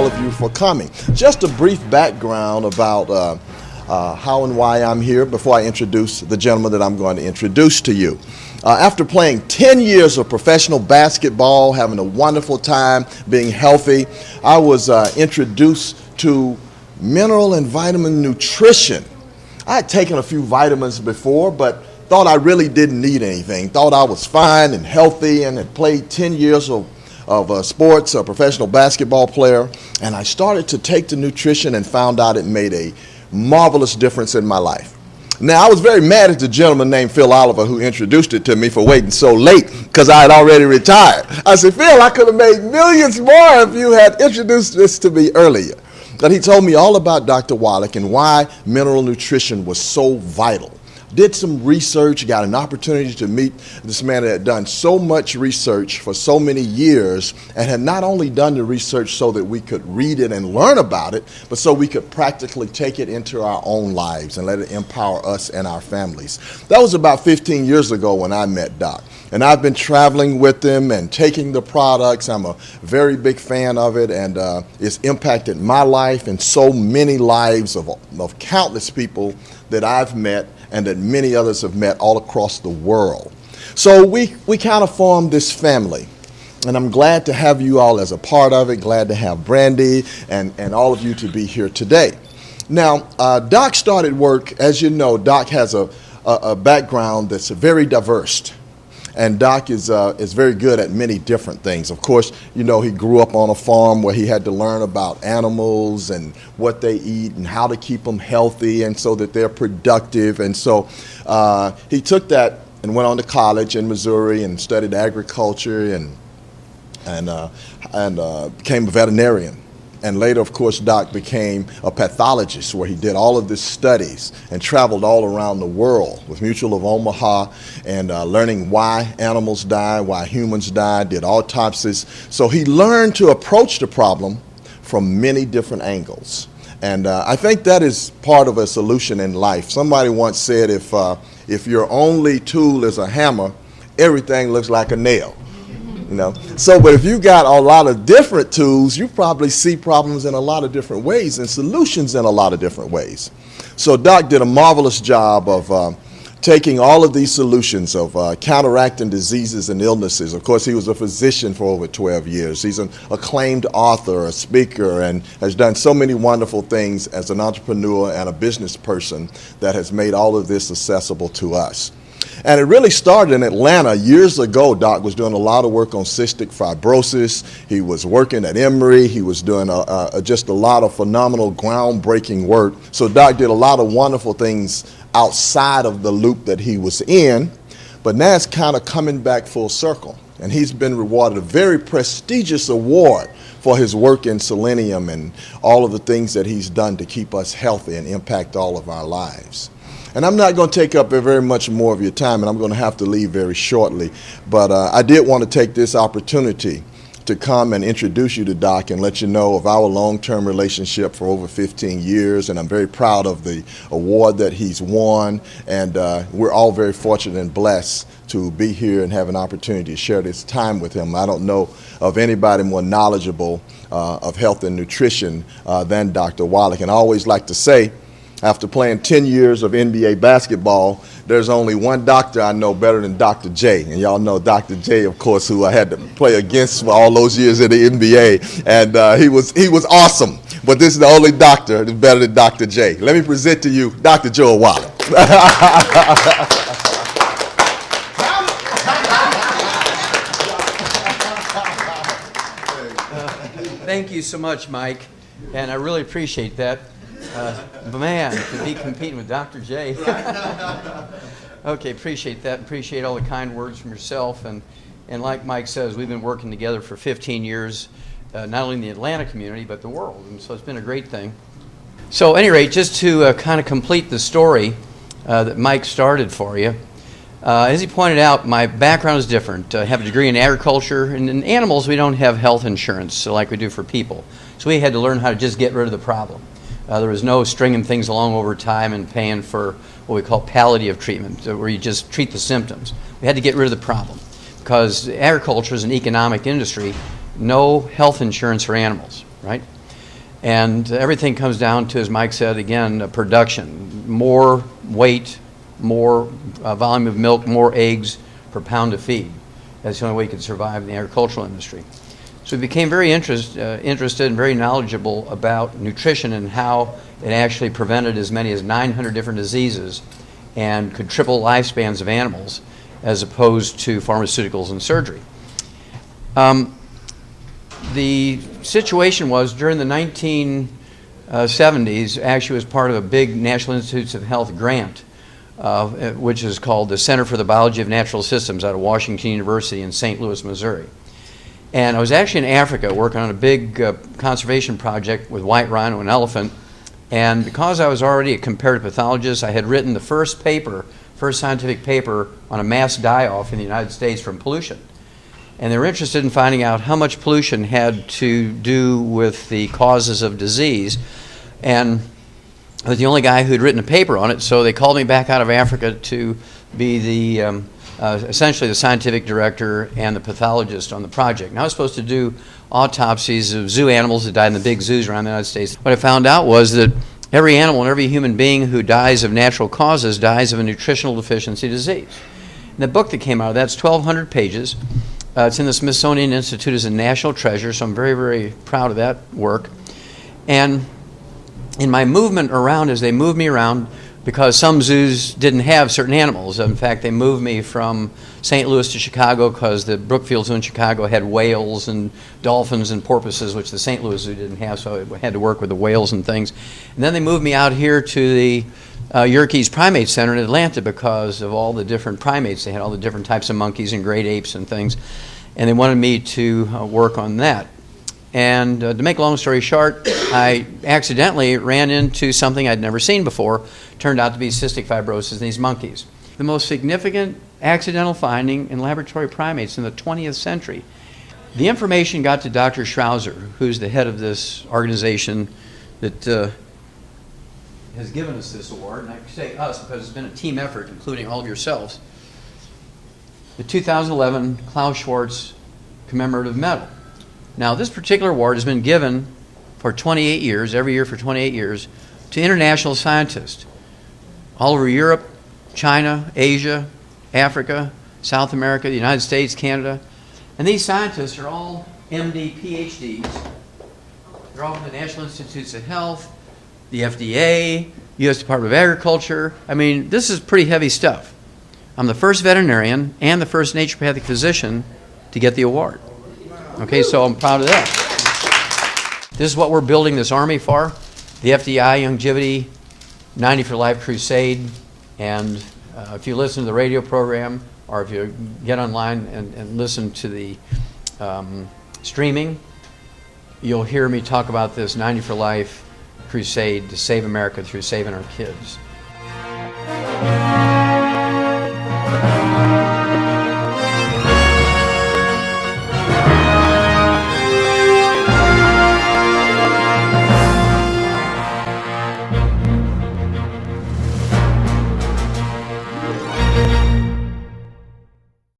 all of you for coming. Just a brief background about how and why I'm here before I introduce the gentleman that I'm going to introduce to you. After playing 10 years of professional basketball, having a wonderful time, being healthy, I was introduced to mineral and vitamin nutrition. I had taken a few vitamins before, but thought I really didn't need anything. Thought I was fine and healthy and had played 10 years of sports, a professional basketball player. And I started to take the nutrition and found out it made a marvelous difference in my life. Now, I was very mad at the gentleman named Phil Oliver who introduced it to me for waiting so late because I had already retired. I said, Phil, I could have made millions more if you had introduced this to me earlier. But he told me all about Dr. Wallach and why mineral nutrition was so vital. Did some research, got an opportunity to meet this man that had done so much research for so many years and had not only done the research so that we could read it and learn about it, but so we could practically take it into our own lives and let it empower us and our families. That was about 15 years ago when I met Doc. And I've been traveling with him and taking the products. I'm a very big fan of it, and it's impacted my life and so many lives of countless people that I've met and that many others have met all across the world. So we kind of formed this family. And I'm glad to have you all as a part of it, glad to have Brandy and all of you to be here today. Now, Doc started work, as you know, Doc has a background that's very diverse. And Doc is very good at many different things. Of course, you know, he grew up on a farm where he had to learn about animals and what they eat and how to keep them healthy and so that they're productive. And so he took that and went on to college in Missouri and studied agriculture and became a veterinarian. And later, of course, Doc became a pathologist where he did all of these studies and traveled all around the world with Mutual of Omaha and learning why animals die, why humans die, did autopsies. So he learned to approach the problem from many different angles. And I think that is part of a solution in life. Somebody once said if your only tool is a hammer, everything looks like a nail. You know? So, but if you got a lot of different tools, you probably see problems in a lot of different ways and solutions in a lot of different ways. So Doc did a marvelous job of taking all of these solutions of counteracting diseases and illnesses. Of course, he was a physician for over 12 years. He's an acclaimed author, a speaker, and has done so many wonderful things as an entrepreneur and a business person that has made all of this accessible to us. And it really started in Atlanta years ago. Doc was doing a lot of work on cystic fibrosis. He was working at Emory. He was doing just a lot of phenomenal, groundbreaking work. So Doc did a lot of wonderful things outside of the loop that he was in. But now it's kind of coming back full circle. And he's been rewarded a very prestigious award for his work in selenium and all of the things that he's done to keep us healthy and impact all of our lives. And I'm not going to take up very much more of your time, and I'm going to have to leave very shortly. But I did want to take this opportunity to come and introduce you to Doc and let you know of our long-term relationship for over 15 years. And I'm very proud of the award that he's won. And we're all very fortunate and blessed to be here and have an opportunity to share this time with him. I don't know of anybody more knowledgeable of health and nutrition than Dr. Wallach. And I always like to say, after playing 10 years of NBA basketball, there's only one doctor I know better than Dr. J. And y'all know Dr. J, of course, who I had to play against for all those years in the NBA. And he was awesome. But this is the only doctor that's better than Dr. J. Let me present to you Dr. Joe Wallach. Thank you so much, Mike. And I really appreciate that. Man, to be competing with Dr. J. Okay, appreciate that. Appreciate all the kind words from yourself. And like Mike says, we've been working together for 15 years, not only in the Atlanta community, but the world. And so it's been a great thing. So at any rate, just to kind of complete the story that Mike started for you, as he pointed out, my background is different. I have a degree in agriculture, and in animals, we don't have health insurance like we do for people. So we had to learn how to just get rid of the problem. There was no stringing things along over time and paying for what we call palliative treatment, where you just treat the symptoms. We had to get rid of the problem because agriculture is an economic industry, no health insurance for animals, right? And everything comes down to, as Mike said, again, production. More weight, more volume of milk, more eggs per pound of feed. That's the only way you could survive in the agricultural industry. So we became very interested and very knowledgeable about nutrition and how it actually prevented as many as 900 different diseases and could triple lifespans of animals as opposed to pharmaceuticals and surgery. The situation was during the 1970s, actually was part of a big National Institutes of Health grant, which is called the Center for the Biology of Natural Systems out of Washington University in St. Louis, Missouri. And I was actually in Africa working on a big conservation project with white rhino and elephant. And because I was already a comparative pathologist, I had written the first scientific paper on a mass die-off in the United States from pollution. And they were interested in finding out how much pollution had to do with the causes of disease. And I was the only guy who'd written a paper on it, so they called me back out of Africa to be the essentially the scientific director and the pathologist on the project. And I was supposed to do autopsies of zoo animals that died in the big zoos around the United States. What I found out was that every animal and every human being who dies of natural causes dies of a nutritional deficiency disease. And the book that came out of that's 1,200 pages. It's in the Smithsonian Institute as a national treasure, so I'm very, very proud of that work. And in my movement around, as they moved me around, because some zoos didn't have certain animals. In fact, they moved me from St. Louis to Chicago because the Brookfield Zoo in Chicago had whales and dolphins and porpoises, which the St. Louis Zoo didn't have, so I had to work with the whales and things. And then they moved me out here to the Yerkes Primate Center in Atlanta because of all the different primates. They had all the different types of monkeys and great apes and things, and they wanted me to work on that. And to make a long story short, I accidentally ran into something I'd never seen before. Turned out to be cystic fibrosis in these monkeys. The most significant accidental finding in laboratory primates in the 20th century. The information got to Dr. Schrauser, who's the head of this organization that has given us this award, and I say us because it's been a team effort, including all of yourselves. The 2011 Klaus Schwarz Commemorative Medal. Now, this particular award has been given for 28 years, every year for 28 years, to international scientists all over Europe, China, Asia, Africa, South America, the United States, Canada. And these scientists are all MD, PhDs. They're all from the National Institutes of Health, the FDA, U.S. Department of Agriculture. I mean, this is pretty heavy stuff. I'm the first veterinarian and the first naturopathic physician to get the award. Okay, so I'm proud of that. This is what we're building this army for. The FDI Longevity 90 for Life Crusade. And if you listen to the radio program or if you get online and listen to the streaming, you'll hear me talk about this 90 for Life crusade to save America through saving our kids.